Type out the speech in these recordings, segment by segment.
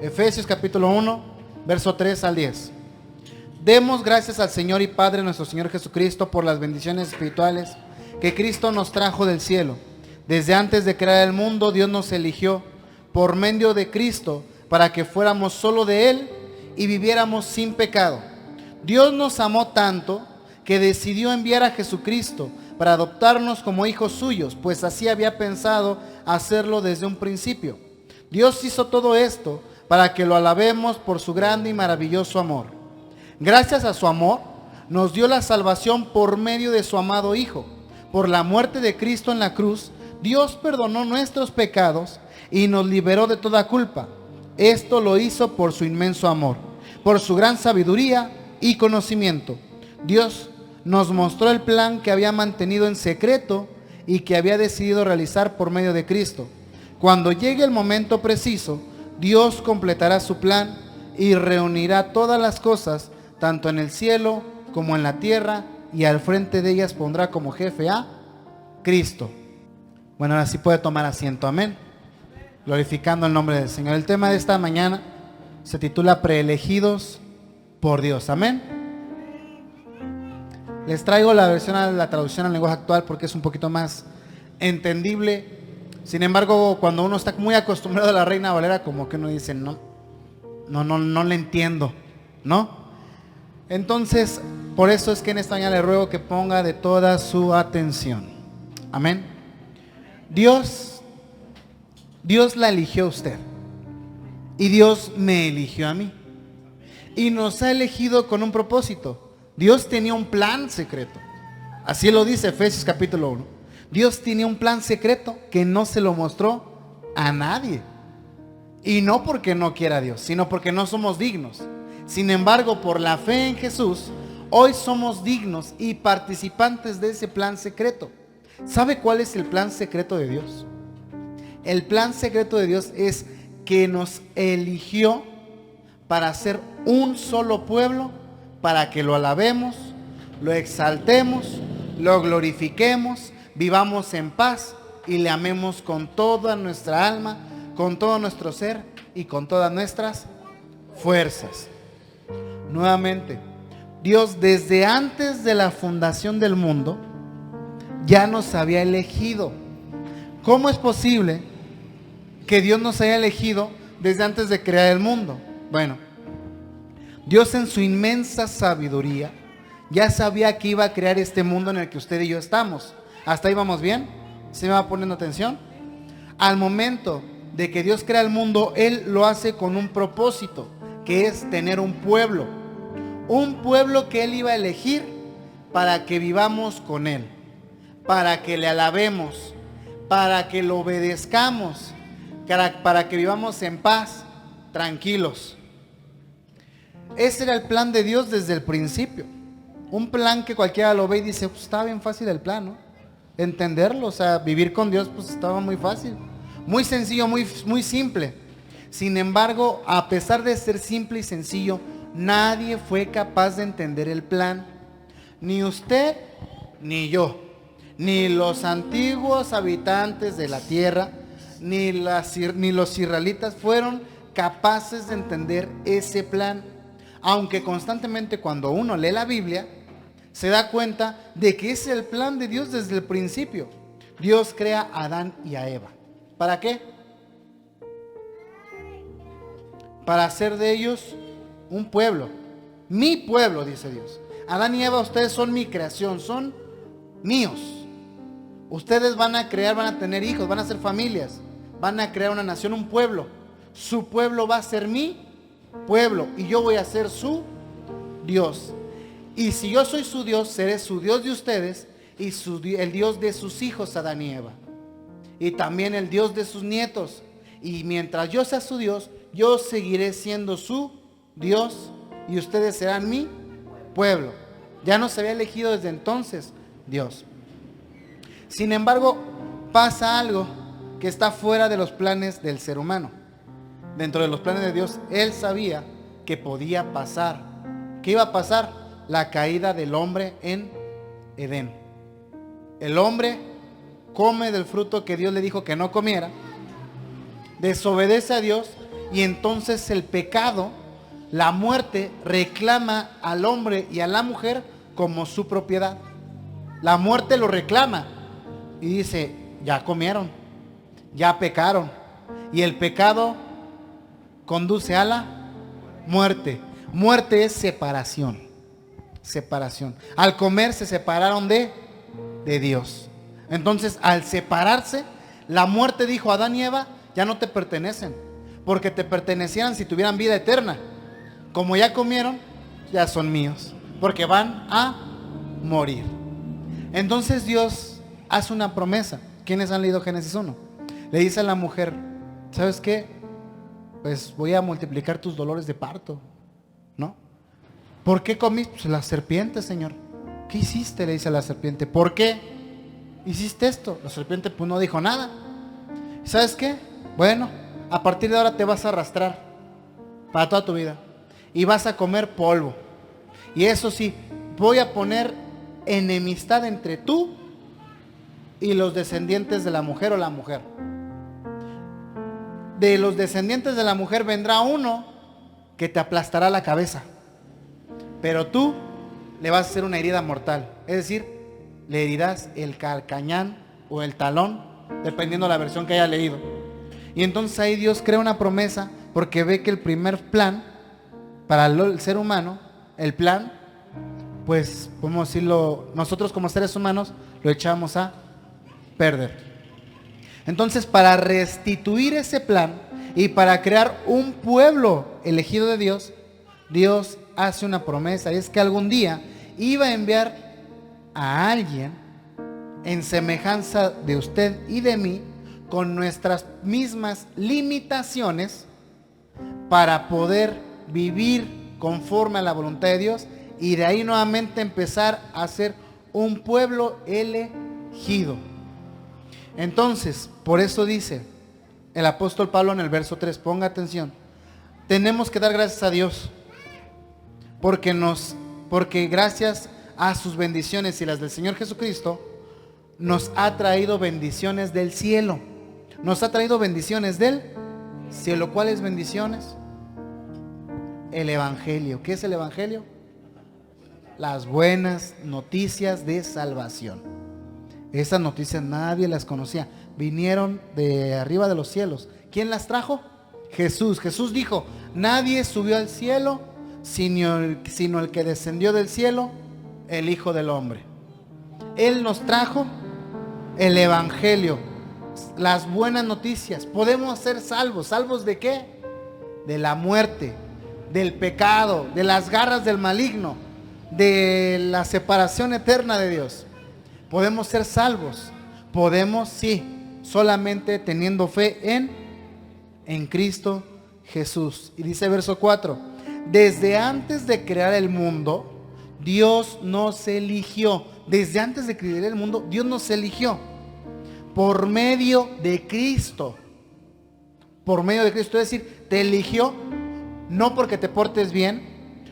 Efesios capítulo 1, verso 3 al 10. Demos gracias al Señor y Padre nuestro Señor Jesucristo por las bendiciones espirituales que Cristo nos trajo del cielo. Desde antes de crear el mundo, Dios nos eligió por medio de Cristo para que fuéramos solo de Él y viviéramos sin pecado. Dios nos amó tanto que decidió enviar a Jesucristo para adoptarnos como hijos suyos, pues así había pensado hacerlo desde un principio. Dios hizo todo esto para que lo alabemos por su grande y maravilloso amor. Gracias a su amor, nos dio la salvación por medio de su amado Hijo. Por la muerte de Cristo en la cruz, Dios perdonó nuestros pecados y nos liberó de toda culpa. Esto lo hizo por su inmenso amor, por su gran sabiduría y conocimiento. Dios nos mostró el plan que había mantenido en secreto y que había decidido realizar por medio de Cristo. Cuando llegue el momento preciso, Dios completará su plan y reunirá todas las cosas, tanto en el cielo como en la tierra, y al frente de ellas pondrá como jefe a Cristo. Bueno, ahora sí puede tomar asiento, amén. Glorificando el nombre del Señor. El tema de esta mañana se titula Preelegidos por Dios, amén. Les traigo la traducción al lenguaje actual porque es un poquito más entendible. Sin embargo, cuando uno está muy acostumbrado a la Reina Valera, como que uno dice, no le entiendo, ¿no? Entonces, por eso es que en esta mañana le ruego que ponga de toda su atención. Amén. Dios la eligió a usted. Y Dios me eligió a mí. Y nos ha elegido con un propósito. Dios tenía un plan secreto. Así lo dice Efesios capítulo 1. Dios tenía un plan secreto que no se lo mostró a nadie. Y no porque no quiera Dios, sino porque no somos dignos. Sin embargo, por la fe en Jesús, hoy somos dignos y participantes de ese plan secreto. ¿Sabe cuál es el plan secreto de Dios? El plan secreto de Dios es que nos eligió para ser un solo pueblo, para que lo alabemos, lo exaltemos, lo glorifiquemos, vivamos en paz y le amemos con toda nuestra alma, con todo nuestro ser y con todas nuestras fuerzas. Nuevamente, Dios desde antes de la fundación del mundo ya nos había elegido. ¿Cómo es posible que Dios nos haya elegido desde antes de crear el mundo? Bueno, Dios en su inmensa sabiduría ya sabía que iba a crear este mundo en el que usted y yo estamos. ¿Hasta ahí vamos bien? ¿Se me va poniendo atención? Al momento de que Dios crea el mundo, Él lo hace con un propósito, que es tener un pueblo. Un pueblo que Él iba a elegir para que vivamos con Él, para que le alabemos, para que lo obedezcamos, para que vivamos en paz, tranquilos. Ese era el plan de Dios desde el principio. Un plan que cualquiera lo ve y dice, pues estaba bien fácil el plan, ¿no? Entenderlo, o sea, vivir con Dios pues estaba muy fácil, muy sencillo, muy simple. Sin embargo, a pesar de ser simple y sencillo, nadie fue capaz de entender el plan. Ni usted, ni yo, ni los antiguos habitantes de la tierra, ni los israelitas fueron capaces de entender ese plan. Aunque constantemente cuando uno lee la Biblia, se da cuenta de que es el plan de Dios desde el principio. Dios crea a Adán y a Eva. ¿Para qué? Para hacer de ellos un pueblo. Mi pueblo, dice Dios. Adán y Eva, ustedes son mi creación, son míos. Ustedes van a crear, van a tener hijos, van a ser familias, van a crear una nación, un pueblo. Su pueblo va a ser mi pueblo y yo voy a ser su Dios. Y si yo soy su Dios, seré su Dios de ustedes y el Dios de sus hijos, Adán y Eva. Y también el Dios de sus nietos. Y mientras yo sea su Dios, yo seguiré siendo su Dios y ustedes serán mi pueblo. Ya nos había elegido desde entonces Dios. Sin embargo, pasa algo que está fuera de los planes del ser humano. Dentro de los planes de Dios, Él sabía que podía pasar. ¿Qué iba a pasar? La caída del hombre en Edén. El hombre come del fruto que Dios le dijo que no comiera, desobedece a Dios y entonces el pecado, la muerte, reclama al hombre y a la mujer como su propiedad. La muerte lo reclama y dice, ya comieron, ya pecaron, y el pecado conduce a la muerte. Muerte es separación. Separación. Al comer se separaron de Dios. Entonces, al separarse, la muerte dijo a Adán y Eva, ya no te pertenecen, porque te pertenecieran si tuvieran vida eterna. Como ya comieron, ya son míos, porque van a morir. Entonces Dios hace una promesa. ¿Quiénes han leído Génesis 1? Le dice a la mujer, ¿sabes qué? Pues voy a multiplicar tus dolores de parto, ¿no? ¿Por qué comiste? Pues la serpiente, Señor. ¿Qué hiciste? Le dice a la serpiente. ¿Por qué hiciste esto? La serpiente pues no dijo nada. ¿Sabes qué? Bueno, a partir de ahora te vas a arrastrar para toda tu vida y vas a comer polvo. Y eso sí, voy a poner enemistad entre tú y los descendientes de la mujer o la mujer. De los descendientes de la mujer vendrá uno que te aplastará la cabeza, pero tú le vas a hacer una herida mortal. Es decir, le herirás el calcañán o el talón, dependiendo de la versión que haya leído. Y entonces ahí Dios crea una promesa, porque ve que el primer plan para el ser humano, el plan, pues podemos decirlo, nosotros como seres humanos lo echamos a perder. Entonces, para restituir ese plan y para crear un pueblo elegido de Dios, Dios hace una promesa, y es que algún día iba a enviar a alguien en semejanza de usted y de mí, con nuestras mismas limitaciones, para poder vivir conforme a la voluntad de Dios, y de ahí nuevamente empezar a ser un pueblo elegido. Entonces, por eso dice el apóstol Pablo en el verso 3, ponga atención, tenemos que dar gracias a Dios, porque gracias a sus bendiciones y las del Señor Jesucristo, nos ha traído bendiciones del cielo. Nos ha traído bendiciones del cielo. ¿Cuáles bendiciones? El Evangelio. ¿Qué es el Evangelio? Las buenas noticias de salvación. Esas noticias nadie las conocía. Vinieron de arriba de los cielos. ¿Quién las trajo? Jesús. Jesús dijo, nadie subió al cielo sino el que descendió del cielo, el Hijo del Hombre. Él nos trajo el Evangelio, las buenas noticias. Podemos ser salvos. ¿Salvos de qué? De la muerte, del pecado, de las garras del maligno, de la separación eterna de Dios. Podemos ser salvos. Podemos, sí, solamente teniendo fe en Cristo Jesús. Y dice verso 4, desde antes de crear el mundo, Dios nos eligió. Desde antes de crear el mundo, Dios nos eligió por medio de Cristo. Por medio de Cristo, es decir, te eligió no porque te portes bien,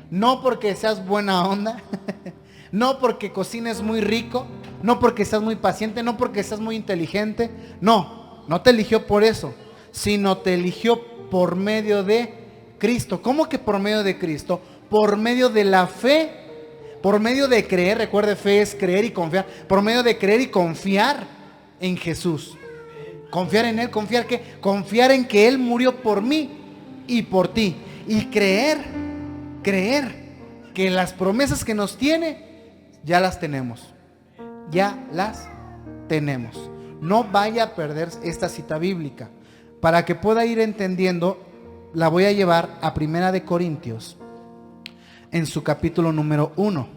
no porque seas buena onda, no porque cocines muy rico, no porque seas muy paciente, no porque seas muy inteligente. No te eligió por eso, sino te eligió por medio de Cristo. ¿Cómo que por medio de Cristo? Por medio de la fe, por medio de creer. Recuerde, fe es creer y confiar. Por medio de creer y confiar en Jesús. Confiar en Él, ¿confiar qué? Confiar en que Él murió por mí y por ti. Y creer que las promesas que nos tiene, ya las tenemos. Ya las tenemos. No vaya a perder esta cita bíblica. Para que pueda ir entendiendo, la voy a llevar a 1 Corintios, en su capítulo número 1.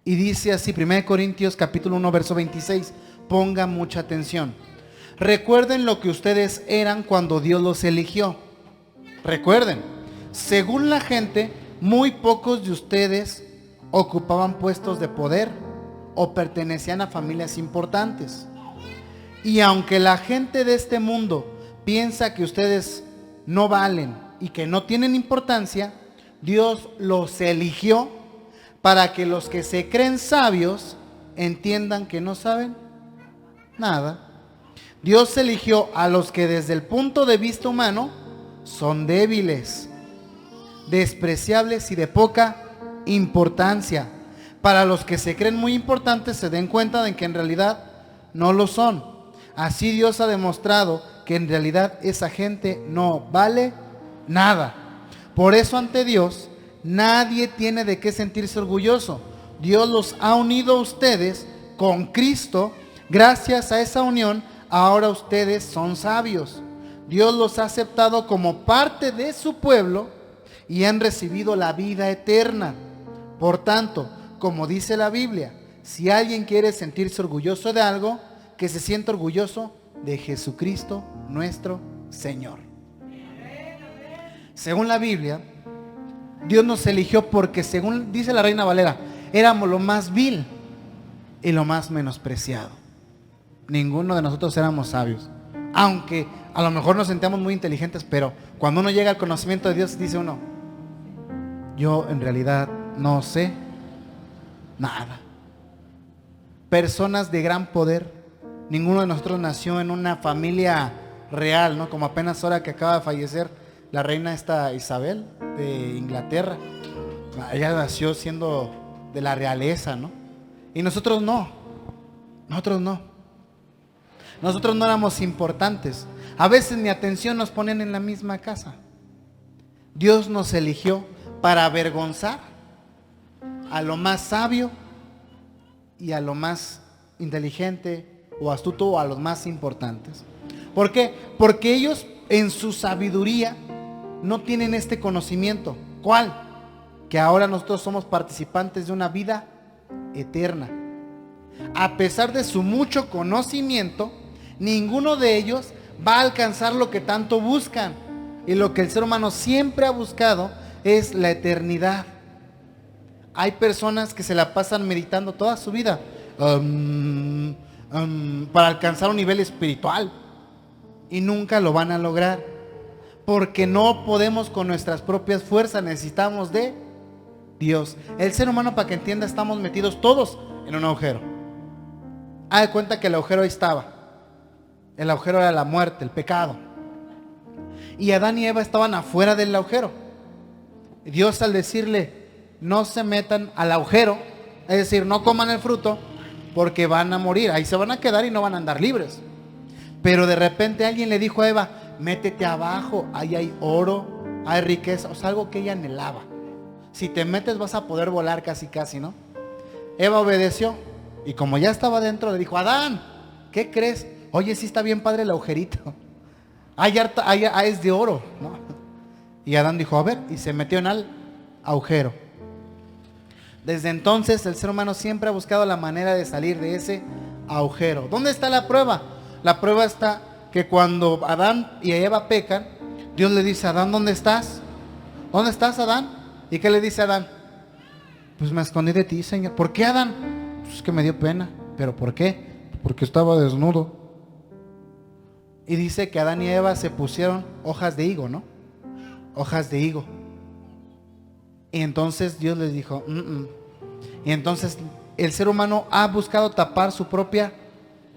Y dice así, 1 Corintios capítulo 1, verso 26. Ponga mucha atención. Recuerden lo que ustedes eran cuando Dios los eligió. Recuerden, según la gente, muy pocos de ustedes ocupaban puestos de poder o pertenecían a familias importantes. Y aunque la gente de este mundo piensa que ustedes no valen y que no tienen importancia, Dios los eligió para que los que se creen sabios entiendan que no saben nada. Dios eligió a los que desde el punto de vista humano son débiles, despreciables y de poca importancia. Para los que se creen muy importantes se den cuenta de que en realidad no lo son. Así Dios ha demostrado que en realidad esa gente no vale nada. Por eso ante Dios nadie tiene de qué sentirse orgulloso. Dios los ha unido a ustedes con Cristo. Gracias a esa unión, ahora ustedes son sabios. Dios los ha aceptado como parte de su pueblo y han recibido la vida eterna. Por tanto, como dice la Biblia, si alguien quiere sentirse orgulloso de algo, que se sienta orgulloso de Jesucristo nuestro Señor. Según la Biblia, Dios nos eligió porque, según dice la Reina Valera, éramos lo más vil y lo más menospreciado. Ninguno de nosotros éramos sabios, aunque a lo mejor nos sentíamos muy inteligentes, pero cuando uno llega al conocimiento de Dios, dice uno, yo en realidad no sé nada. Personas de gran poder. Ninguno de nosotros nació en una familia real, ¿no? Como apenas ahora que acaba de fallecer la reina esta Isabel de Inglaterra. Ella nació siendo de la realeza, ¿no? Y nosotros no. Nosotros no éramos importantes. A veces ni atención nos ponen en la misma casa. Dios nos eligió para avergonzar a lo más sabio y a lo más inteligente o astuto o a los más importantes. ¿Por qué? Porque ellos en su sabiduría no tienen este conocimiento. ¿Cuál? Que ahora nosotros somos participantes de una vida eterna. A pesar de su mucho conocimiento, ninguno de ellos va a alcanzar lo que tanto buscan. Y lo que el ser humano siempre ha buscado es la eternidad. Hay personas que se la pasan meditando toda su vida para alcanzar un nivel espiritual y nunca lo van a lograr, porque no podemos con nuestras propias fuerzas, necesitamos de Dios. El ser humano, para que entienda, estamos metidos todos en un agujero. Haz de cuenta que el agujero ahí estaba. El agujero era la muerte, el pecado. Y Adán y Eva estaban afuera del agujero. Dios, al decirle no se metan al agujero, es decir, no coman el fruto, porque van a morir, ahí se van a quedar y no van a andar libres. Pero de repente alguien le dijo a Eva, métete abajo, ahí hay oro, hay riqueza, o sea, algo que ella anhelaba. Si te metes vas a poder volar casi casi, ¿no? Eva obedeció y como ya estaba dentro le dijo, Adán, ¿qué crees? Oye, sí está bien padre el agujerito, es de oro, ¿no? Y Adán dijo, a ver, y se metió en el agujero. Desde entonces el ser humano siempre ha buscado la manera de salir de ese agujero. ¿Dónde está la prueba? La prueba está que cuando Adán y Eva pecan, Dios le dice, Adán, ¿dónde estás? ¿Dónde estás, Adán? ¿Y qué le dice Adán? Pues me escondí de ti, Señor. ¿Por qué, Adán? Pues es que me dio pena. ¿Pero por qué? Porque estaba desnudo. Y dice que Adán y Eva se pusieron hojas de higo, ¿no? Hojas de higo. Y entonces Dios les dijo, Y entonces el ser humano ha buscado tapar su propia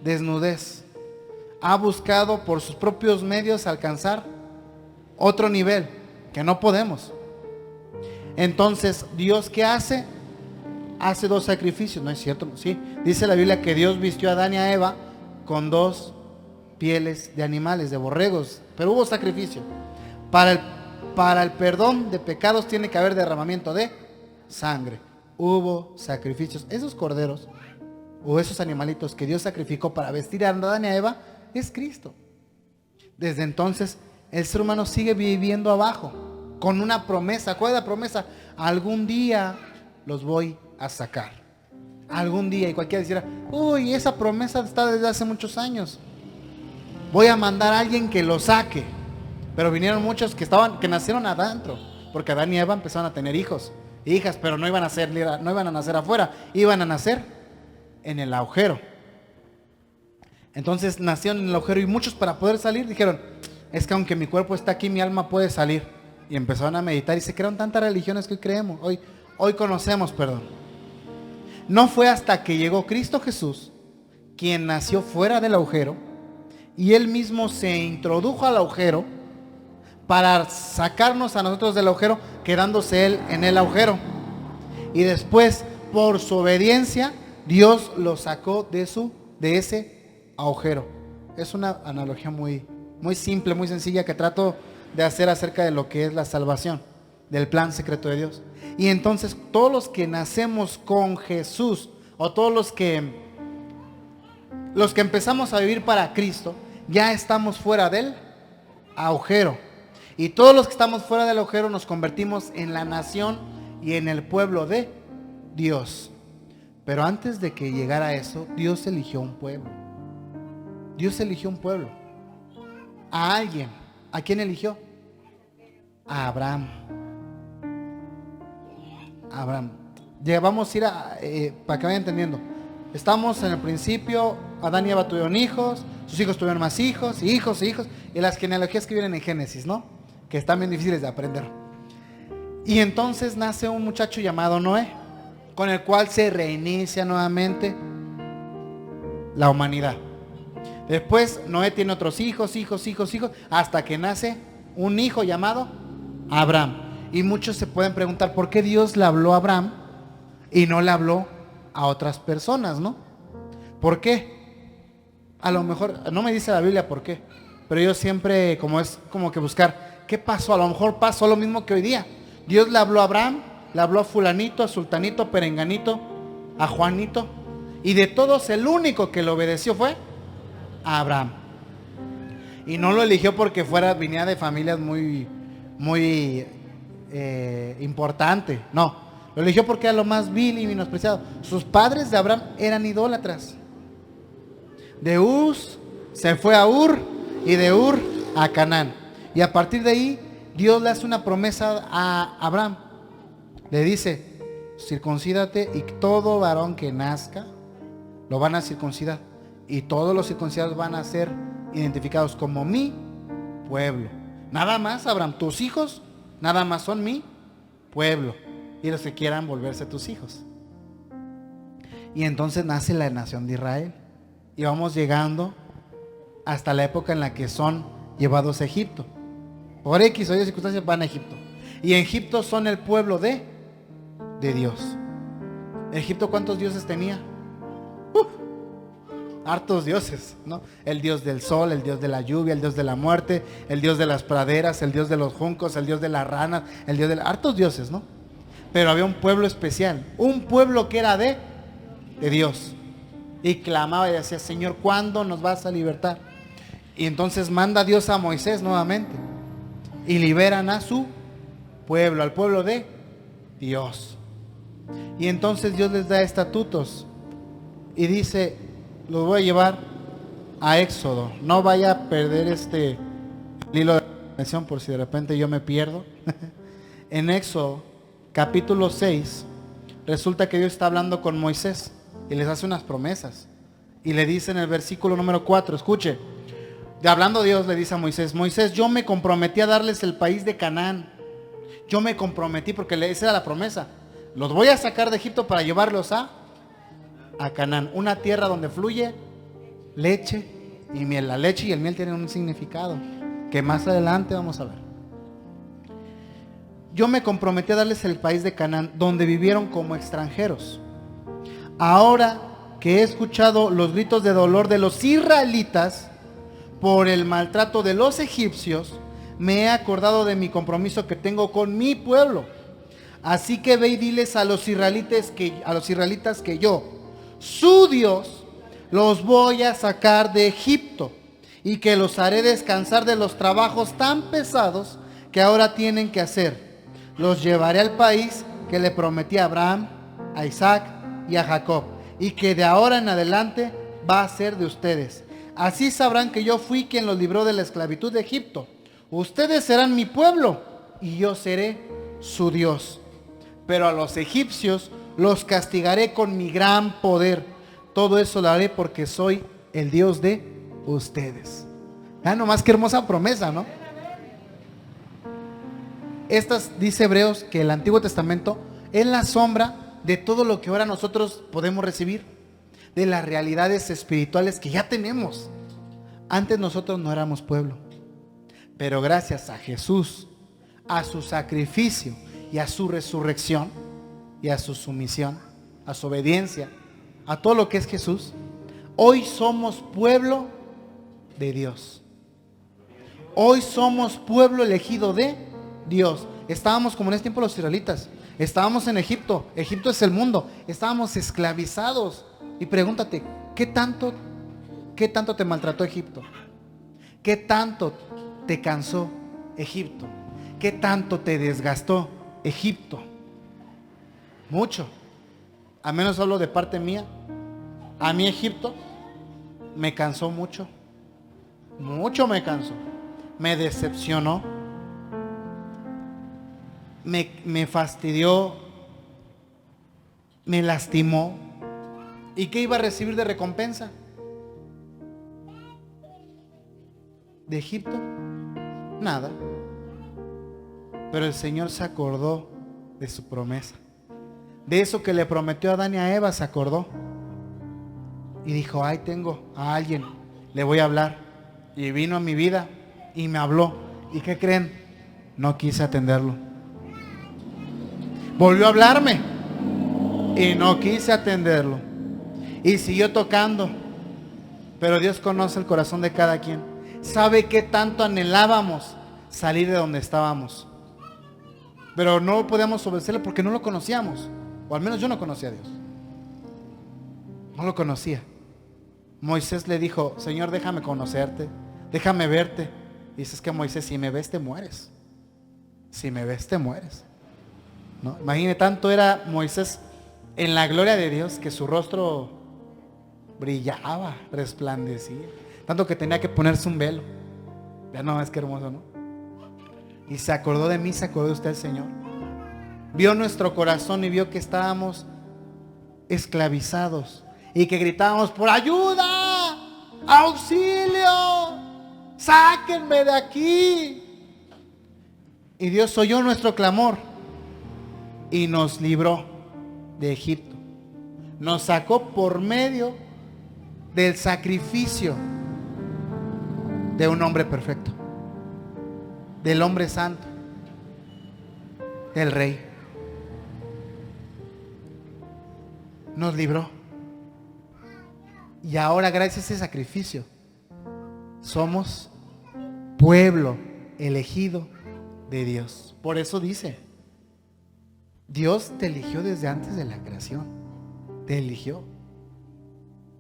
desnudez. Ha buscado por sus propios medios alcanzar otro nivel que no podemos. Entonces, ¿Dios qué hace? Hace 2 sacrificios, ¿no es cierto? Sí, dice la Biblia que Dios vistió a Adán y a Eva con 2 pieles de animales, de borregos, pero hubo sacrificio. Para el perdón de pecados tiene que haber derramamiento de sangre. Hubo sacrificios. Esos corderos o esos animalitos que Dios sacrificó para vestir a Adán y a Eva es Cristo. Desde entonces el ser humano sigue viviendo abajo con una promesa. ¿Cuál es la promesa? Algún día los voy a sacar. Algún día. Y cualquiera dijera, uy, esa promesa está desde hace muchos años. Voy a mandar a alguien que lo saque. Pero vinieron muchos que nacieron adentro, porque Adán y Eva empezaron a tener hijos, hijas, pero no iban a nacer afuera, iban a nacer en el agujero. Entonces nacieron en el agujero y muchos, para poder salir, dijeron, es que aunque mi cuerpo está aquí, mi alma puede salir. Y empezaron a meditar y se crearon tantas religiones que hoy conocemos, perdón. No fue hasta que llegó Cristo Jesús, quien nació fuera del agujero, y Él mismo se introdujo al agujero para sacarnos a nosotros del agujero, quedándose Él en el agujero. Y después, por su obediencia, Dios lo sacó de ese agujero. Es una analogía muy simple, muy sencilla que trato de hacer acerca de lo que es la salvación, del plan secreto de Dios. Y entonces todos los que nacemos con Jesús, o todos los que empezamos a vivir para Cristo, ya estamos fuera del agujero. Y todos los que estamos fuera del agujero nos convertimos en la nación y en el pueblo de Dios. Pero antes de que llegara a eso, Dios eligió un pueblo. Dios eligió un pueblo. A alguien. ¿A quién eligió? A Abraham. Abraham. Ya vamos a ir para que vayan entendiendo. Estamos en el principio, Adán y Eva tuvieron hijos, sus hijos tuvieron más hijos, y las genealogías que vienen en Génesis, ¿no? Que están bien difíciles de aprender. Y entonces nace un muchacho llamado Noé, con el cual se reinicia nuevamente la humanidad. Después Noé tiene otros hijos, hasta que nace un hijo llamado Abraham. Y muchos se pueden preguntar, ¿por qué Dios le habló a Abraham y no le habló a otras personas, no? ¿Por qué? A lo mejor, no me dice la Biblia por qué, pero yo siempre, como que buscar, ¿qué pasó? A lo mejor pasó lo mismo que hoy día. Dios le habló a Abraham, le habló a fulanito, a sultanito, perenganito, a Juanito, y de todos el único que le obedeció fue a Abraham. Y no lo eligió porque viniera de familias muy importante, no. Lo eligió porque era lo más vil y menospreciado. Sus padres de Abraham eran idólatras. De Uz se fue a Ur, y de Ur a Canaán. Y a partir de ahí Dios le hace una promesa a Abraham. Le dice, circuncídate, y todo varón que nazca lo van a circuncidar, y todos los circuncidados van a ser identificados como mi pueblo. Nada más, Abraham, tus hijos nada más son mi pueblo, y los que quieran volverse tus hijos. Y entonces nace la nación de Israel, y vamos llegando hasta la época en la que son llevados a Egipto. Por X o Y circunstancias van a Egipto, y en Egipto son el pueblo de Dios. Egipto, ¿cuántos dioses tenía? Hartos dioses, ¿no? El dios del sol, el dios de la lluvia, el dios de la muerte, el dios de las praderas, el dios de los juncos, el dios de las ranas, hartos dioses, ¿no? Pero había un pueblo especial, un pueblo que era de Dios, y clamaba y decía, Señor, ¿cuándo nos vas a libertar? Y entonces manda Dios a Moisés nuevamente, y liberan a su pueblo, al pueblo de Dios. Y entonces Dios les da estatutos y dice, los voy a llevar a Éxodo. No vaya a perder el hilo de la por si de repente yo me pierdo. En Éxodo capítulo 6 resulta que Dios está hablando con Moisés y les hace unas promesas, y le dice en el versículo número 4, escuche, hablando Dios le dice a Moisés, Moisés, yo me comprometí a darles el país de Canaán. Yo me comprometí, porque esa era la promesa. Los voy a sacar de Egipto para llevarlos a Canaán, una tierra donde fluye leche y miel. La leche y el miel tienen un significado que más adelante vamos a ver. Yo me comprometí a darles el país de Canaán, donde vivieron como extranjeros. Ahora que he escuchado los gritos de dolor de los israelitas por el maltrato de los egipcios, me he acordado de mi compromiso que tengo con mi pueblo. Así que ve y diles a los israelitas que yo, su Dios, los voy a sacar de Egipto, y que los haré descansar de los trabajos tan pesados que ahora tienen que hacer. Los llevaré al país que le prometí a Abraham, a Isaac y a Jacob, y que de ahora en adelante va a ser de ustedes. Así sabrán que yo fui quien los libró de la esclavitud de Egipto. Ustedes serán mi pueblo y yo seré su Dios. Pero a los egipcios los castigaré con mi gran poder. Todo eso lo haré porque soy el Dios de ustedes. Ah, nomás qué hermosa promesa, ¿no? Dice Hebreos que el Antiguo Testamento es la sombra de todo lo que ahora nosotros podemos recibir, de las realidades espirituales que ya tenemos. Antes nosotros no éramos pueblo, Pero gracias a Jesús, a su sacrificio y a su resurrección y a su sumisión, a su obediencia, a todo lo que es Jesús, hoy somos pueblo de Dios. Hoy somos pueblo elegido de Dios. Estábamos como en este tiempo los israelitas. Estábamos en Egipto. Egipto es el mundo. Estábamos esclavizados. Y pregúntate, ¿qué tanto te maltrató Egipto? ¿Qué tanto te cansó Egipto? ¿Qué tanto te desgastó Egipto? Mucho. A menos hablo de parte mía. A mí Egipto me cansó mucho. Mucho me cansó. Me decepcionó. Me fastidió. Me lastimó. ¿Y qué iba a recibir de recompensa? ¿De Egipto? Nada. Pero el Señor se acordó de su promesa. De eso que le prometió a Adán y a Eva se acordó. Y dijo, ahí tengo a alguien, le voy a hablar. Y vino a mi vida y me habló. ¿Y qué creen? No quise atenderlo. Volvió a hablarme y no quise atenderlo. Y siguió tocando. Pero Dios conoce el corazón de cada quien. Sabe qué tanto anhelábamos salir de donde estábamos. Pero no podíamos obedecerle porque no lo conocíamos. O al menos yo no conocía a Dios. No lo conocía. Moisés le dijo, Señor, déjame conocerte, déjame verte. Y dices que Moisés, si me ves te mueres. Si me ves te mueres. ¿No? Imagine, tanto era Moisés en la gloria de Dios que su rostro brillaba, resplandecía. Tanto que tenía que ponerse un velo. Ya no, es que hermoso, ¿no? Y se acordó de mí, se acordó de usted, Señor. Vio nuestro corazón y vio que estábamos esclavizados y que gritábamos por ayuda, auxilio, sáquenme de aquí. Y Dios oyó nuestro clamor y nos libró de Egipto. Nos sacó por medio del sacrificio de un hombre perfecto, del hombre santo, del rey. Nos libró. Y ahora, gracias a ese sacrificio, somos pueblo elegido de Dios. Por eso dice, Dios te eligió desde antes de la creación. Te eligió.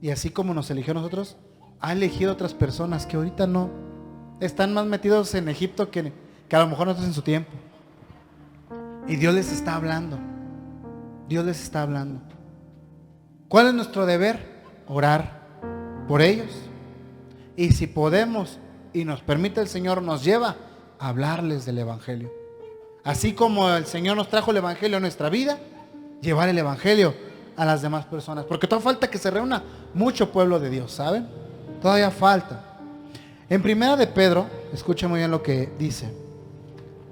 Y así como nos eligió a nosotros, ha elegido a otras personas que ahorita no están más metidos en Egipto que a lo mejor nosotros en su tiempo. Y Dios les está hablando. Dios les está hablando. ¿Cuál es nuestro deber? Orar por ellos. Y si podemos y nos permite el Señor, nos lleva a hablarles del Evangelio. Así como el Señor nos trajo el Evangelio a nuestra vida, llevar el Evangelio a las demás personas. Porque todavía falta que se reúna mucho pueblo de Dios, ¿saben? Todavía falta. En primera de Pedro, escuchen muy bien lo que dice.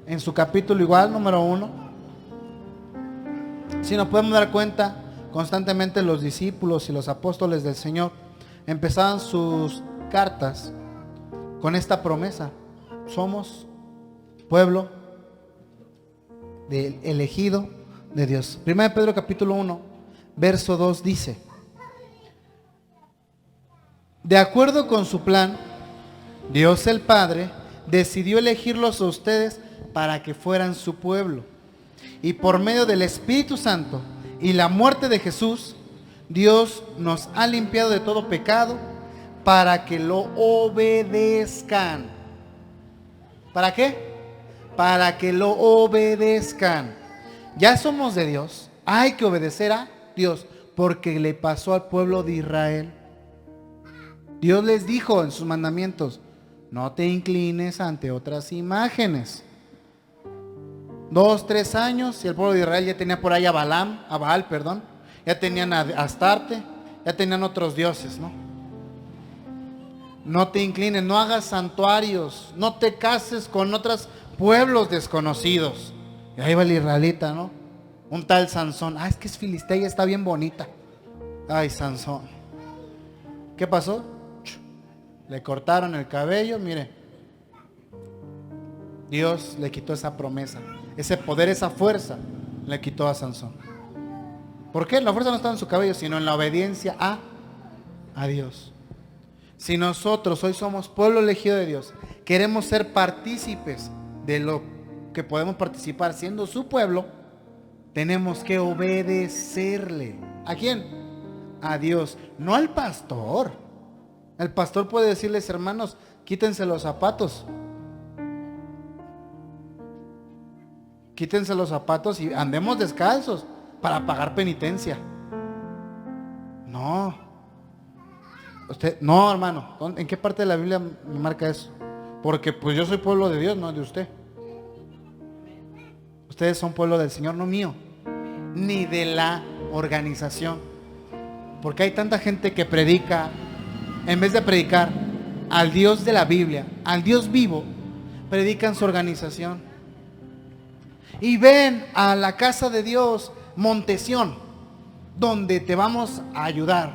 En su capítulo igual, número 1. Si nos podemos dar cuenta, constantemente los discípulos y los apóstoles del Señor empezaban sus cartas con esta promesa: somos pueblo del elegido de Dios. Primera de Pedro capítulo 1, verso 2 dice: de acuerdo con su plan, Dios el Padre decidió elegirlos a ustedes para que fueran su pueblo. Y por medio del Espíritu Santo y la muerte de Jesús, Dios nos ha limpiado de todo pecado para que lo obedezcan. ¿Para qué? Para que lo obedezcan. Ya somos de Dios. Hay que obedecer a Dios, porque le pasó al pueblo de Israel. Dios les dijo en sus mandamientos: no te inclines ante otras imágenes. 2, 3 años y el pueblo de Israel ya tenía por ahí a Baal, ya tenían a Astarte, ya tenían otros dioses, ¿no? No te inclines, no hagas santuarios, no te cases con otros pueblos desconocidos. Y ahí va el israelita, ¿no? Un tal Sansón. Es que es filistea y está bien bonita. Ay, Sansón. ¿Qué pasó? Le cortaron el cabello, mire. Dios le quitó esa promesa, ese poder, esa fuerza, le quitó a Sansón. ¿Por qué? La fuerza no estaba en su cabello, sino en la obediencia a Dios. Si nosotros hoy somos pueblo elegido de Dios, queremos ser partícipes de lo que podemos participar siendo su pueblo, tenemos que obedecerle. ¿A quién? A Dios, no al pastor. El pastor puede decirles: hermanos, quítense los zapatos. Quítense los zapatos y andemos descalzos para pagar penitencia. No. Usted, no, hermano. ¿En qué parte de la Biblia me marca eso? Porque pues yo soy pueblo de Dios, no de usted. Ustedes son pueblo del Señor, no mío, ni de la organización. Porque hay tanta gente que predica, en vez de predicar al Dios de la Biblia, al Dios vivo, predican su organización. Y ven a la casa de Dios, Montesión, donde te vamos a ayudar.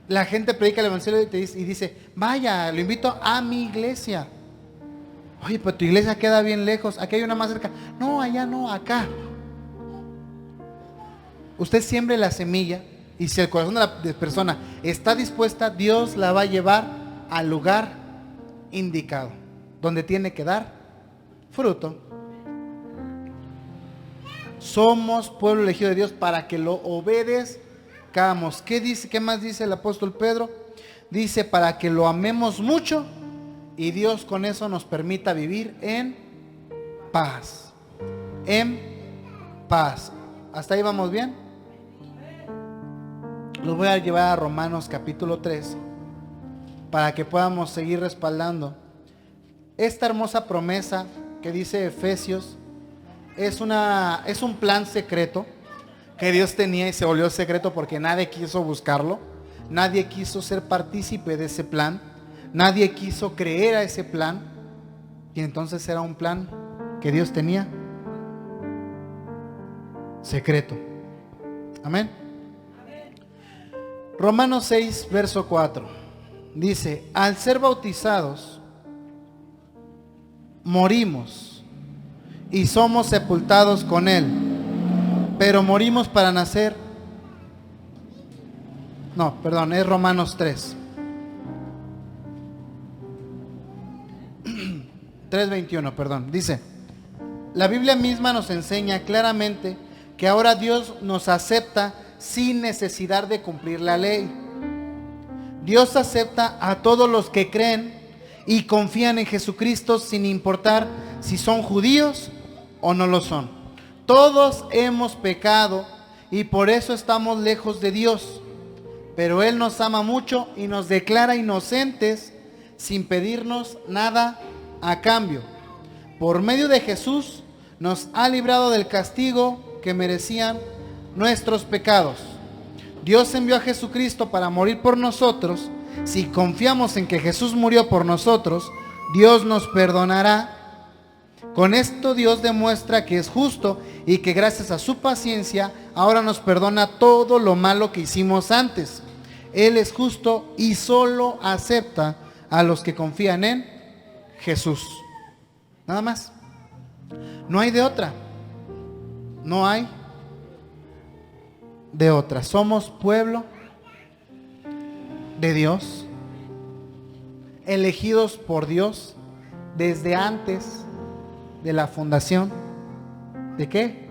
La gente predica el evangelio y dice: vaya, lo invito a mi iglesia. Oye, pero tu iglesia queda bien lejos, aquí hay una más cerca. No, allá no, acá. Usted siembre la semilla, y si el corazón de la persona está dispuesta, Dios la va a llevar al lugar indicado, donde tiene que dar fruto. Somos pueblo elegido de Dios para que lo obedezcamos. ¿Qué dice? ¿Qué más dice el apóstol Pedro? Dice: para que lo amemos mucho y Dios con eso nos permita vivir en paz. En paz. ¿Hasta ahí vamos bien? Los voy a llevar a Romanos capítulo 3 para que podamos seguir respaldando esta hermosa promesa que dice Efesios. Es un plan secreto que Dios tenía y se volvió secreto porque nadie quiso buscarlo, nadie quiso ser partícipe de ese plan, nadie quiso creer a ese plan, y entonces era un plan que Dios tenía secreto. Amén. Romanos 6, verso 4 dice: al ser bautizados morimos y somos sepultados con Él, pero morimos para nacer. No, perdón, es Romanos 3. 3:21, perdón. Dice: la Biblia misma nos enseña claramente que ahora Dios nos acepta sin necesidad de cumplir la ley. Dios acepta a todos los que creen y confían en Jesucristo sin importar si son judíos o no lo son. Todos hemos pecado y por eso estamos lejos de Dios, pero Él nos ama mucho y nos declara inocentes sin pedirnos nada a cambio. Por medio de Jesús nos ha librado del castigo que merecían nuestros pecados. Dios envió a Jesucristo para morir por nosotros. Si confiamos en que Jesús murió por nosotros, Dios nos perdonará. Con esto Dios demuestra que es justo y que gracias a su paciencia ahora nos perdona todo lo malo que hicimos antes. Él es justo y solo acepta a los que confían en Jesús. Nada más. No hay de otra. No hay de otra. Somos pueblo de Dios, elegidos por Dios desde antes de la fundación. ¿De qué?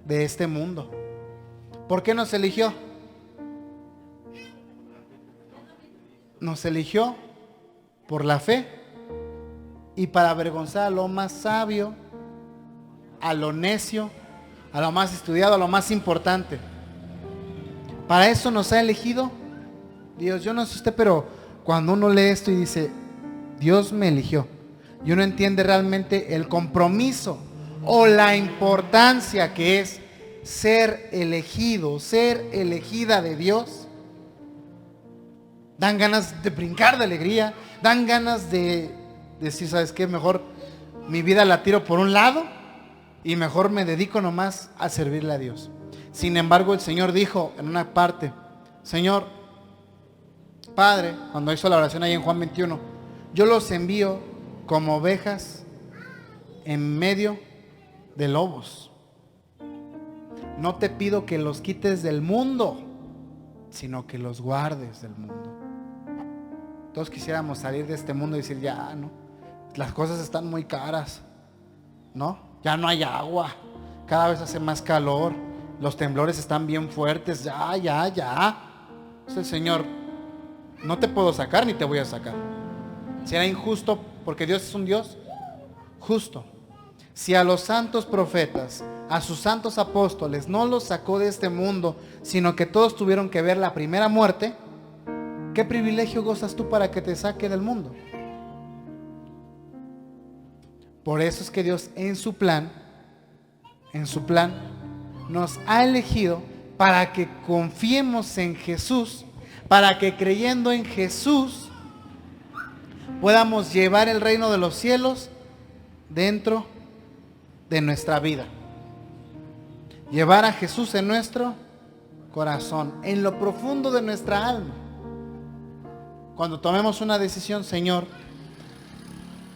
De este mundo. ¿Por qué nos eligió? Nos eligió por la fe y para avergonzar a lo más sabio, a lo necio, a lo más estudiado, a lo más importante. Para eso nos ha elegido Dios. Yo no sé usted, pero cuando uno lee esto y dice: Dios me eligió, y uno entiende realmente el compromiso o la importancia que es ser elegido, ser elegida de Dios, dan ganas de brincar de alegría, dan ganas de decir: ¿sabes qué? Mejor mi vida la tiro por un lado y mejor me dedico nomás a servirle a Dios. Sin embargo, el Señor dijo en una parte: Señor, Padre, cuando hizo la oración ahí en Juan 21, yo los envío como ovejas en medio de lobos. No te pido que los quites del mundo, sino que los guardes del mundo. Todos quisiéramos salir de este mundo y decir, ya, no, las cosas están muy caras, ¿no? Ya no hay agua, cada vez hace más calor, los temblores están bien fuertes, ya. Entonces el Señor, no te puedo sacar ni te voy a sacar. Será injusto porque Dios es un Dios justo. Si a los santos profetas, a sus santos apóstoles no los sacó de este mundo, sino que todos tuvieron que ver la primera muerte, ¿qué privilegio gozas tú para que te saque del mundo? Por eso es que Dios en su plan nos ha elegido para que confiemos en Jesús, para que creyendo en Jesús podamos llevar el reino de los cielos dentro de nuestra vida. Llevar a Jesús en nuestro corazón, en lo profundo de nuestra alma. Cuando tomemos una decisión, Señor,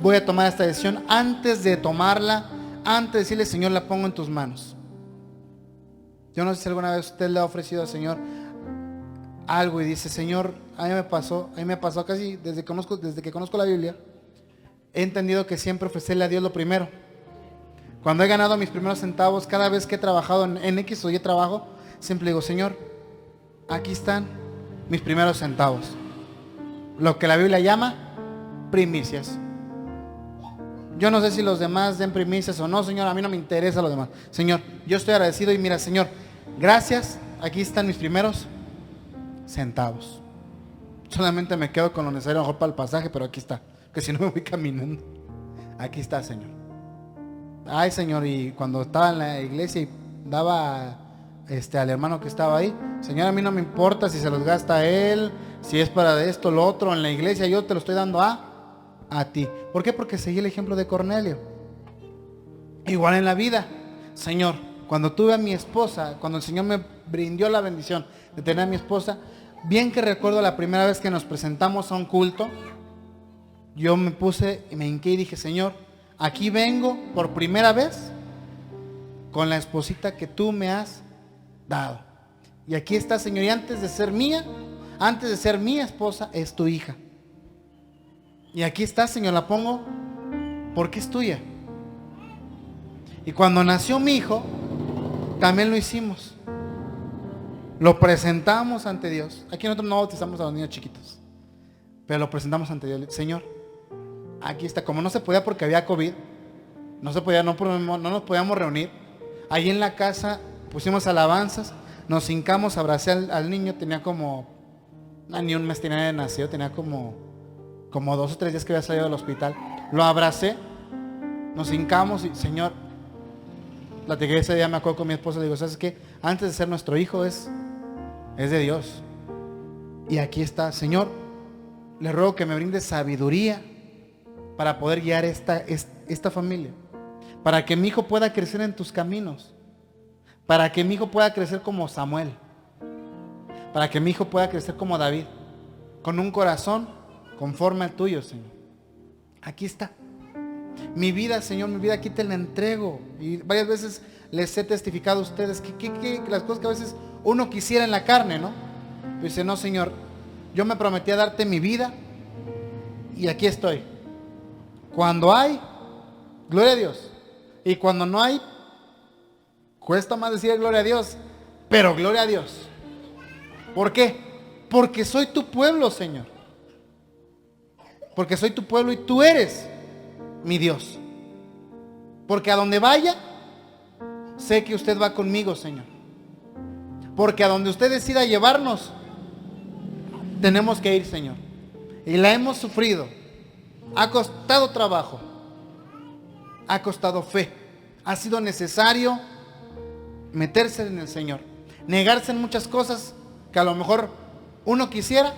voy a tomar esta decisión, antes de tomarla, antes de decirle, Señor, la pongo en tus manos. Yo no sé si alguna vez usted le ha ofrecido al Señor algo y dice, Señor, a mí me pasó casi desde que conozco la Biblia, he entendido que siempre ofrecerle a Dios lo primero. Cuando he ganado mis primeros centavos, cada vez que he trabajado en X o Y trabajo, siempre digo, Señor, aquí están mis primeros centavos. Lo que la Biblia llama primicias. Yo no sé si los demás den primicias o no, Señor, a mí no me interesa lo demás. Señor, yo estoy agradecido y mira, Señor, gracias, aquí están mis primeros centavos. Solamente me quedo con lo necesario a lo mejor para el pasaje, pero aquí está, que si no me voy caminando. Aquí está, Señor. Ay, Señor, y cuando estaba en la iglesia y daba al hermano que estaba ahí, Señor, a mí no me importa si se los gasta él, si es para esto, lo otro, en la iglesia, yo te lo estoy dando a ti. ¿Por qué? Porque seguí el ejemplo de Cornelio. Igual en la vida, Señor, cuando tuve a mi esposa, cuando el Señor me brindó la bendición de tener a mi esposa, bien que recuerdo la primera vez que nos presentamos a un culto, yo me puse y me hinqué y dije, Señor, aquí vengo por primera vez con la esposita que tú me has dado. Y aquí está, Señor, y antes de ser mi esposa, es tu hija. Y aquí está, Señor, la pongo porque es tuya. Y cuando nació mi hijo, también lo hicimos. Lo presentamos ante Dios. Aquí nosotros no bautizamos a los niños chiquitos, pero lo presentamos ante Dios. Señor, aquí está. Como no se podía porque había COVID, no nos podíamos reunir. Ahí en la casa pusimos alabanzas, nos hincamos, abracé al niño, tenía como, ni un mes tenía de nacido, tenía como 2 o 3 días que había salido del hospital. Lo abracé, nos hincamos y, Señor, platiqué ese día, me acuerdo con mi esposa, le digo, ¿sabes qué? Antes de ser nuestro hijo es de Dios. Y aquí está, Señor, le ruego que me brinde sabiduría para poder guiar esta familia, para que mi hijo pueda crecer en tus caminos, para que mi hijo pueda crecer como Samuel, para que mi hijo pueda crecer como David, con un corazón conforme al tuyo, Señor. Aquí está. Mi vida, Señor, mi vida aquí te la entrego. Y varias veces les he testificado a ustedes que las cosas que a veces uno quisiera en la carne, ¿no? Pero dice, no, Señor, yo me prometí a darte mi vida y aquí estoy. Cuando hay, gloria a Dios. Y cuando no hay, cuesta más decir gloria a Dios, pero gloria a Dios. ¿Por qué? Porque soy tu pueblo, Señor. Porque soy tu pueblo y tú eres mi Dios. Porque a donde vaya, sé que usted va conmigo, Señor. Porque a donde usted decida llevarnos, tenemos que ir, Señor. Y la hemos sufrido. Ha costado trabajo. Ha costado fe. Ha sido necesario meterse en el Señor. Negarse en muchas cosas que a lo mejor uno quisiera,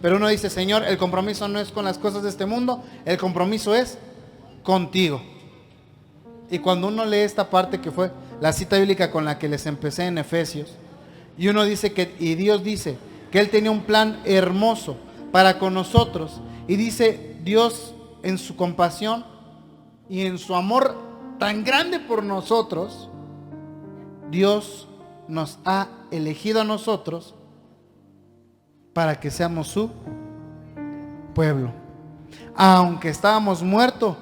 pero uno dice, Señor, el compromiso no es con las cosas de este mundo, el compromiso es contigo. Y cuando uno lee esta parte que fue la cita bíblica con la que les empecé en Efesios, y uno dice y Dios dice que Él tenía un plan hermoso para con nosotros, y dice Dios en su compasión y en su amor tan grande por nosotros, Dios nos ha elegido a nosotros para que seamos su pueblo. Aunque estábamos muertos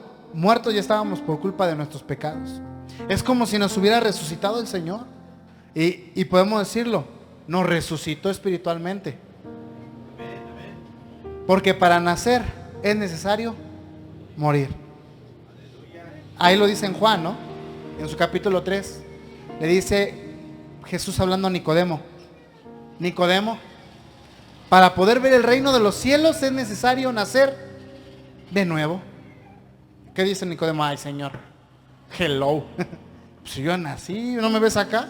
ya estábamos por culpa de nuestros pecados. Es como si nos hubiera resucitado el Señor. Y podemos decirlo, nos resucitó espiritualmente. Porque para nacer es necesario morir. Ahí lo dice en Juan, ¿no? En su capítulo 3. Le dice Jesús hablando a Nicodemo: Nicodemo, para poder ver el reino de los cielos es necesario nacer de nuevo. ¿Qué dice Nicodemo? Ay, Señor, hello. Si yo nací, ¿no me ves acá?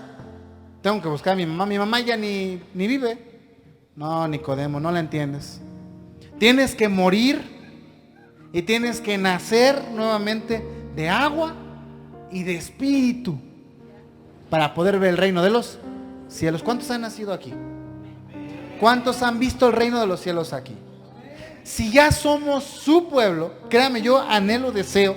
Tengo que buscar a mi mamá. Mi mamá ya ni vive. No, Nicodemo, no la entiendes. Tienes que morir y tienes que nacer nuevamente de agua y de espíritu para poder ver el reino de los cielos. ¿Cuántos han nacido aquí? ¿Cuántos han visto el reino de los cielos aquí? Si ya somos su pueblo, créame, yo anhelo, deseo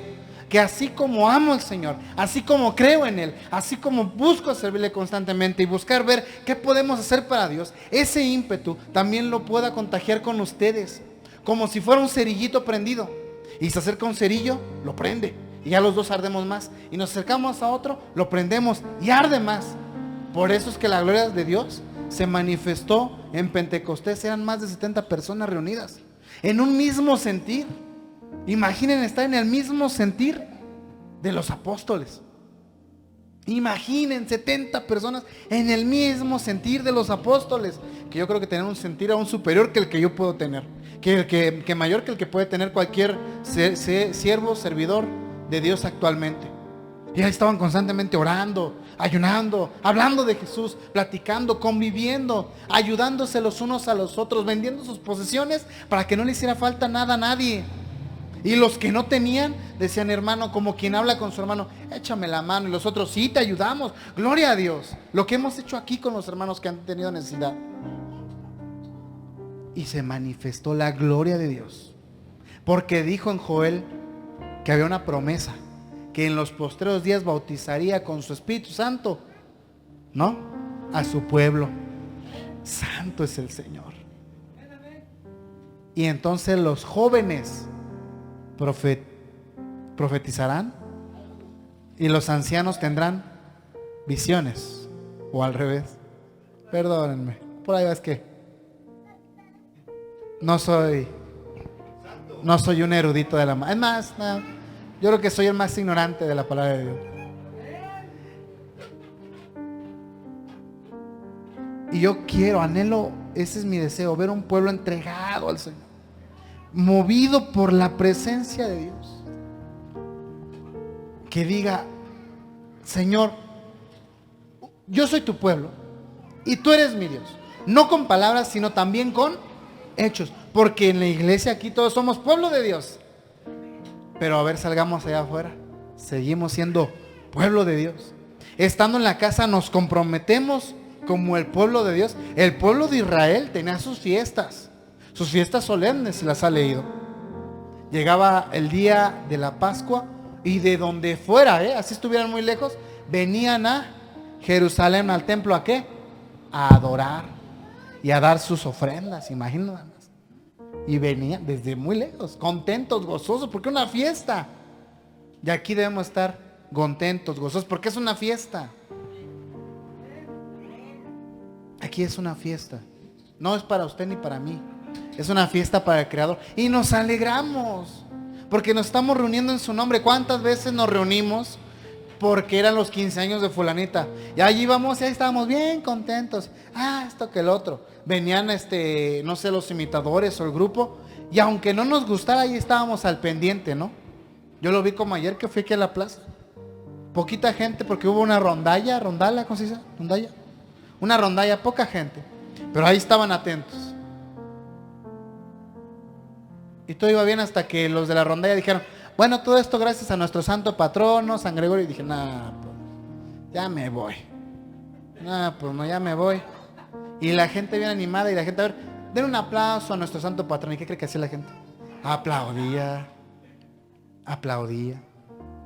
que así como amo al Señor, así como creo en Él, así como busco servirle constantemente y buscar ver qué podemos hacer para Dios, ese ímpetu también lo pueda contagiar con ustedes, como si fuera un cerillito prendido. Y se acerca un cerillo, lo prende, y ya los dos ardemos más. Y nos acercamos a otro, lo prendemos y arde más. Por eso es que la gloria de Dios se manifestó en Pentecostés. Eran más de 70 personas reunidas en un mismo sentir. Imaginen estar en el mismo sentir de los apóstoles. Imaginen 70 personas en el mismo sentir de los apóstoles, que yo creo que tenían un sentir aún superior que el que yo puedo tener, que mayor que el que puede tener cualquier siervo, servidor de Dios actualmente. Y ahí estaban constantemente orando, ayunando, hablando de Jesús, platicando, conviviendo, ayudándose los unos a los otros, vendiendo sus posesiones para que no le hiciera falta nada a nadie. Y los que no tenían decían: hermano, como quien habla con su hermano, échame la mano. Y los otros: sí, te ayudamos. Gloria a Dios. Lo que hemos hecho aquí con los hermanos que han tenido necesidad. Y se manifestó la gloria de Dios, porque dijo en Joel que había una promesa, que en los postreros días bautizaría con su Espíritu Santo, ¿no?, a su pueblo. Santo es el Señor. Y entonces los jóvenes profetizarán y los ancianos tendrán visiones, o al revés. Perdónenme, por ahí es que no soy un erudito de la es más, no, yo creo que soy el más ignorante de la palabra de Dios. Y yo quiero, anhelo, ese es mi deseo, ver un pueblo entregado al Señor, movido por la presencia de Dios, que diga: Señor, yo soy tu pueblo y tú eres mi Dios, no con palabras sino también con hechos, porque en la iglesia aquí todos somos pueblo de Dios, pero a ver, salgamos allá afuera, seguimos siendo pueblo de Dios. Estando en la casa nos comprometemos como el pueblo de Dios. El pueblo de Israel tenía sus fiestas solemnes, se las ha leído. Llegaba el día de la Pascua y de donde fuera, así estuvieran muy lejos, venían a Jerusalén, al templo. ¿A qué? A adorar y a dar sus ofrendas, imagínate. Y venían desde muy lejos, contentos, gozosos, porque es una fiesta. Y aquí debemos estar contentos, gozosos, porque es una fiesta. Aquí es una fiesta. No es para usted ni para mí. Es una fiesta para el Creador. Y nos alegramos porque nos estamos reuniendo en su nombre. ¿Cuántas veces nos reunimos porque eran los 15 años de fulanita? Y allí íbamos y ahí estábamos bien contentos. Esto que el otro. Venían no sé, los imitadores o el grupo. Y aunque no nos gustara, ahí estábamos al pendiente, ¿no? Yo lo vi como ayer que fui aquí a la plaza. Poquita gente porque hubo una rondalla, ¿cómo se dice? Rondalla. Una rondalla, poca gente. Pero ahí estaban atentos. Y todo iba bien hasta que los de la rondalla dijeron: bueno, todo esto gracias a nuestro santo patrono, San Gregorio. Y dije: pues, ya me voy. Pues no, ya me voy. Y la gente bien animada y la gente, a ver, den un aplauso a nuestro santo patrono. ¿Y qué cree que hacía la gente? Aplaudía. Aplaudía.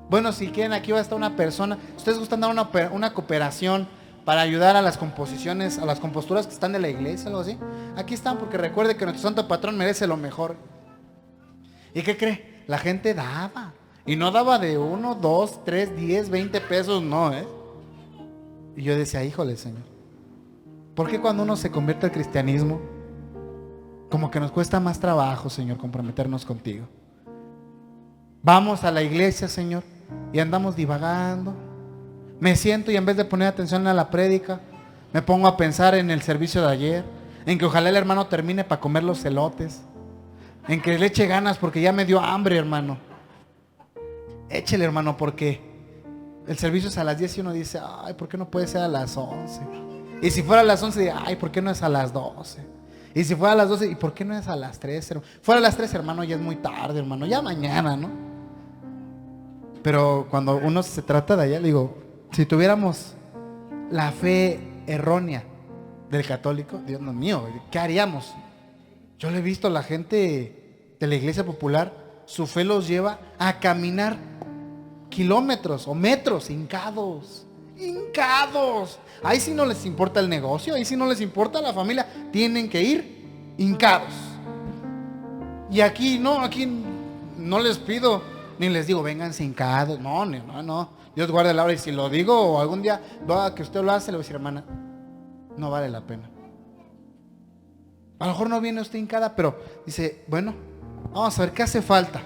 Bueno, si quieren, aquí va a estar una persona. ¿Ustedes gustan dar una cooperación para ayudar a las composiciones, a las composturas que están de la iglesia, algo así? Aquí están, porque recuerde que nuestro santo patrón merece lo mejor. ¿Y qué cree? La gente daba. Y no daba de 1, 2, 3, 10, 20 pesos, no, ¿eh? Y yo decía, híjole, Señor, ¿por qué cuando uno se convierte al cristianismo, como que nos cuesta más trabajo, Señor, comprometernos contigo? Vamos a la iglesia, Señor, y andamos divagando. Me siento y en vez de poner atención a la prédica, me pongo a pensar en el servicio de ayer, en que ojalá el hermano termine para comer los elotes, en que le eche ganas porque ya me dio hambre, hermano. Échele, hermano, porque el servicio es a las 10 y uno dice, ay, ¿por qué no puede ser a las 11? Y si fuera a las 11, ay, ¿por qué no es a las 12? Y si fuera a las 12, ¿y por qué no es a las 3? Fuera a las 3, hermano, ya es muy tarde, hermano, ya mañana, ¿no? Pero cuando uno se trata de allá, le digo, si tuviéramos la fe errónea del católico, Dios mío, ¿qué haríamos? Yo le he visto a la gente de la iglesia popular, su fe los lleva a caminar kilómetros o metros hincados. Ahí sí no les importa el negocio, ahí sí no les importa la familia, tienen que ir hincados. Y aquí no les pido ni les digo vénganse hincados, no, Dios guarde la hora. Y si lo digo o algún día va que usted lo hace, le voy a decir, hermana, no vale la pena. A lo mejor no viene usted hincada, pero dice, bueno, vamos a ver qué hace falta,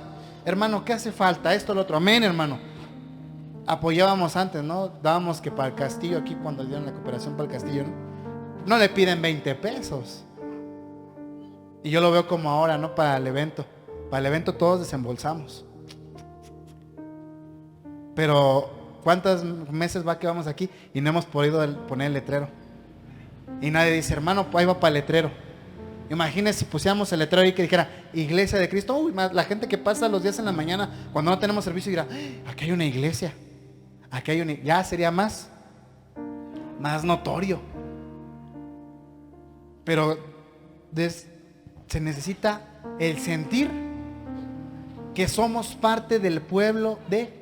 hermano, qué hace falta, esto, lo otro, amén, hermano. Apoyábamos antes, ¿no? Dábamos que para el castillo, aquí cuando dieron la cooperación para el castillo, no le piden 20 pesos. Y yo lo veo como ahora, ¿no? Para el evento todos desembolsamos. Pero ¿cuántos meses va que vamos aquí y no hemos podido poner el letrero? Y nadie dice, hermano, ahí va para el letrero. Imagínense si pusiéramos el letrero ahí que dijera Iglesia de Cristo. Uy, la gente que pasa los días en la mañana cuando no tenemos servicio dirá, aquí hay una iglesia, ya sería más notorio. Pero se necesita el sentir que somos parte del pueblo de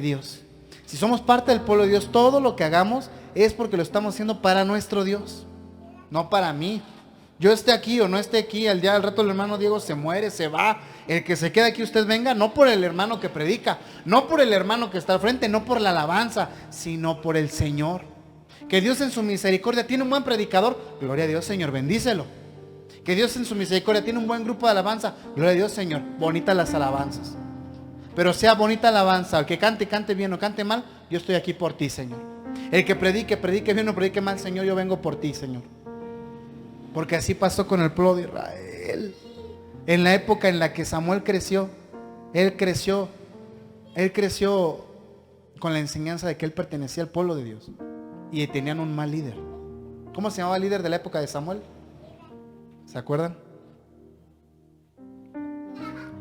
Dios. Si somos parte del pueblo de Dios, todo lo que hagamos es porque lo estamos haciendo para nuestro Dios, no para mí. Yo esté aquí o no esté aquí, al rato el hermano Diego se muere, se va. El que se queda aquí, usted venga, no por el hermano que predica, no por el hermano que está al frente, no por la alabanza, sino por el Señor. Que Dios en su misericordia tiene un buen predicador, gloria a Dios, Señor, bendícelo. Que Dios en su misericordia tiene un buen grupo de alabanza, gloria a Dios, Señor, bonitas las alabanzas. Pero sea bonita alabanza, el que cante bien o cante mal, yo estoy aquí por ti, Señor. El que predique bien o predique mal, Señor, yo vengo por ti, Señor. Porque así pasó con el pueblo de Israel. En la época en la que Samuel creció, él creció con la enseñanza de que él pertenecía al pueblo de Dios. Y tenían un mal líder. ¿Cómo se llamaba el líder de la época de Samuel? ¿Se acuerdan?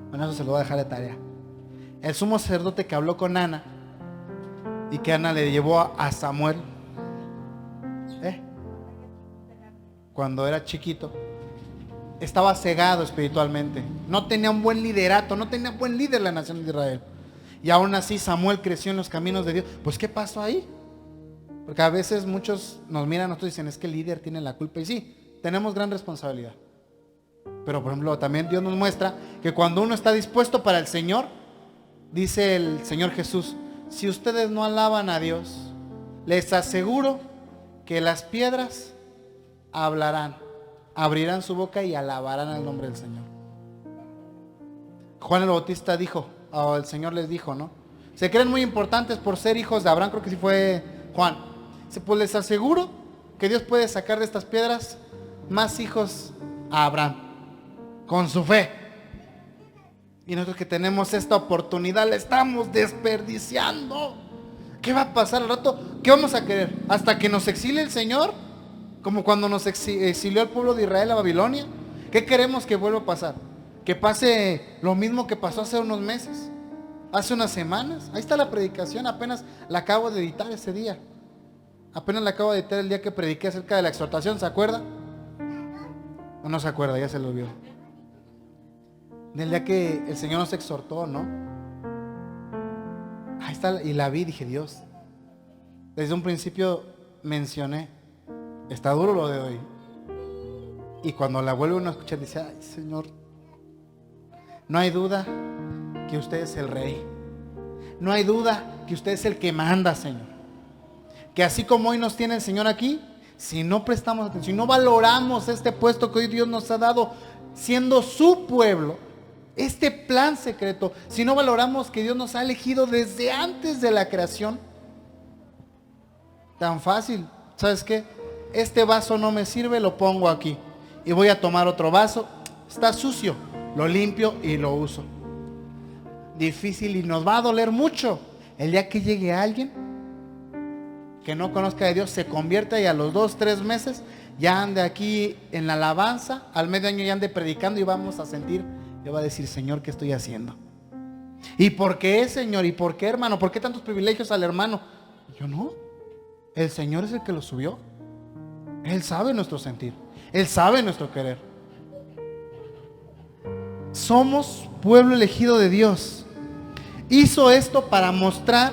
Bueno, eso se lo voy a dejar de tarea. El sumo sacerdote que habló con Ana y que Ana le llevó a Samuel cuando era chiquito, estaba cegado espiritualmente, no tenía un buen liderato, no tenía buen líder la nación de Israel. Y aún así Samuel creció en los caminos de Dios. Pues ¿qué pasó ahí? Porque a veces muchos nos miran a nosotros y dicen, es que el líder tiene la culpa. Y sí, tenemos gran responsabilidad. Pero por ejemplo, también Dios nos muestra que cuando uno está dispuesto para el Señor, dice el Señor Jesús, si ustedes no alaban a Dios, les aseguro que las piedras hablarán, abrirán su boca y alabarán el nombre del Señor. Juan el Bautista dijo, o el Señor les dijo, ¿no? Se creen muy importantes por ser hijos de Abraham, creo que sí fue Juan. Pues les aseguro que Dios puede sacar de estas piedras más hijos a Abraham, con su fe. Y nosotros que tenemos esta oportunidad la estamos desperdiciando. ¿Qué va a pasar al rato? ¿Qué vamos a querer? ¿Hasta que nos exilie el Señor? Como cuando nos exilió el pueblo de Israel a Babilonia. ¿Qué queremos que vuelva a pasar? Que pase lo mismo que pasó hace unos meses, hace unas semanas. Ahí está la predicación, apenas la acabo de editar ese día. Apenas la acabo de editar el día que prediqué acerca de la exhortación, ¿se acuerda? ¿O no se acuerda? Ya se lo olvidó. Del día que el Señor nos exhortó, ¿no? Ahí está, y la vi, dije, Dios. Desde un principio mencioné, está duro lo de hoy. Y cuando la vuelvo a escuchar, dice, ay, Señor, no hay duda que usted es el rey. No hay duda que usted es el que manda, Señor. Que así como hoy nos tiene el Señor aquí, si no prestamos atención, si no valoramos este puesto que hoy Dios nos ha dado, siendo su pueblo, este plan secreto, si no valoramos que Dios nos ha elegido desde antes de la creación, tan fácil, ¿sabes qué? Este vaso no me sirve, lo pongo aquí. Y voy a tomar otro vaso, está sucio, lo limpio y lo uso. Difícil, y nos va a doler mucho el día que llegue alguien que no conozca de Dios, se convierta y a los 2-3 meses ya ande aquí en la alabanza, al medio año ya ande predicando y vamos a sentir, le va a decir, Señor, ¿qué estoy haciendo? ¿Y por qué, Señor? ¿Y por qué, hermano? ¿Por qué tantos privilegios al hermano? Yo no, el Señor es el que lo subió. Él sabe nuestro sentir, Él sabe nuestro querer. Somos pueblo elegido de Dios. Hizo esto para mostrar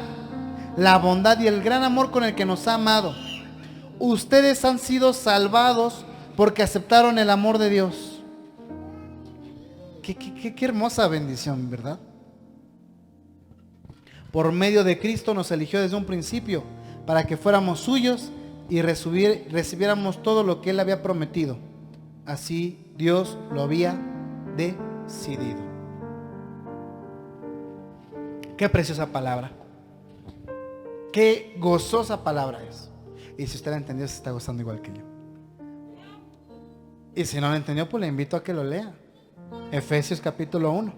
la bondad y el gran amor con el que nos ha amado. Ustedes han sido salvados porque aceptaron el amor de Dios. Qué hermosa bendición, ¿verdad? Por medio de Cristo nos eligió desde un principio para que fuéramos suyos y recibiéramos todo lo que Él había prometido. Así Dios lo había decidido. Qué preciosa palabra. Qué gozosa palabra es. Y si usted la entendió, se está gozando igual que yo. Y si no la entendió, pues le invito a que lo lea. Efesios capítulo 1,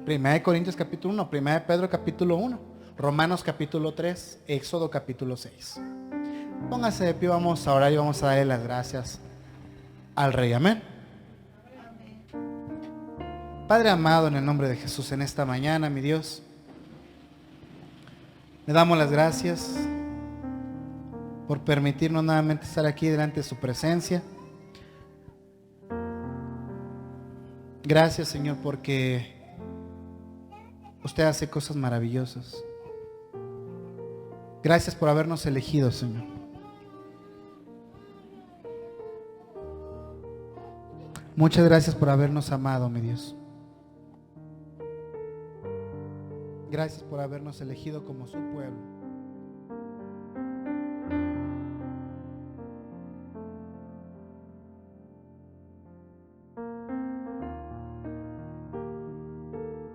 1 Corintios capítulo 1, 1 Pedro capítulo 1, Romanos capítulo 3, Éxodo capítulo 6. Póngase de pie, vamos a orar y vamos a darle las gracias al Rey. Amén. Padre amado, en el nombre de Jesús, en esta mañana, mi Dios, le damos las gracias por permitirnos nuevamente estar aquí delante de su presencia. Gracias, Señor, porque usted hace cosas maravillosas. Gracias por habernos elegido, Señor. Muchas gracias por habernos amado, mi Dios. Gracias por habernos elegido como su pueblo.